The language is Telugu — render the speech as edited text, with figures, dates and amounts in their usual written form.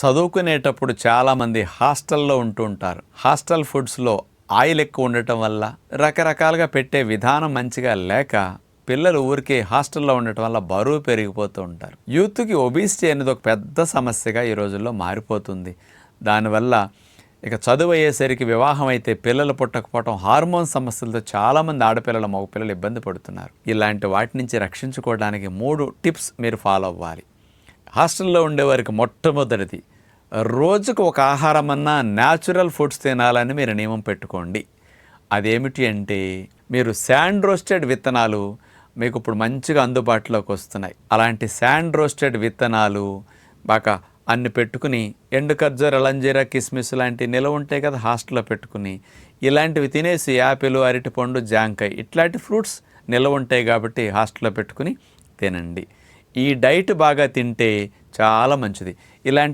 చదువుకునేటప్పుడు చాలామంది హాస్టల్లో ఉంటూ ఉంటారు. హాస్టల్ ఫుడ్స్లో ఆయిల్ ఎక్కువ ఉండటం వల్ల, రకరకాలుగా పెట్టే విధానం మంచిగా లేక పిల్లలు ఊరికే హాస్టల్లో ఉండటం వల్ల బరువు పెరిగిపోతూ ఉంటారు. యూత్కి ఒబిసిటీ అనేది ఒక పెద్ద సమస్యగా ఈ రోజుల్లో మారిపోతుంది. దానివల్ల ఇక చదువు అయ్యేసరికి వివాహం అయితే పిల్లలు పుట్టకపోవడం, హార్మోన్ సమస్యలతో చాలామంది ఆడపిల్లలు మగపిల్లలు ఇబ్బంది పడుతున్నారు. ఇలాంటి వాటి నుంచి రక్షించుకోవడానికి 3 టిప్స్ మీరు ఫాలో అవ్వాలి. హాస్టల్లో ఉండేవారికి మొట్టమొదటిది, రోజుకు ఒక ఆహారం అన్నా న్యాచురల్ ఫుడ్స్ తినాలని మీరు నియమం పెట్టుకోండి. అదేమిటి అంటే, మీరు శాండ్ రోస్టెడ్ విత్తనాలు మీకు ఇప్పుడు మంచిగా అందుబాటులోకి వస్తున్నాయి. అలాంటి శాండ్ రోస్టెడ్ విత్తనాలు బాగా అన్ని పెట్టుకుని, ఎండు ఖర్జూర, అలంజీరా, కిస్మిస్ లాంటి నిలవ ఉంటాయి కదా హాస్టల్లో పెట్టుకుని, ఇలాంటివి తినేసి యాపిల్, అరటిపండు, జాంకాయ ఇట్లాంటి ఫ్రూట్స్ నిలవ ఉంటాయి కాబట్టి హాస్టల్లో పెట్టుకుని తినండి. ఈ డైట్ బాగా తింటే చాలా మంచిది. ఇలాంటి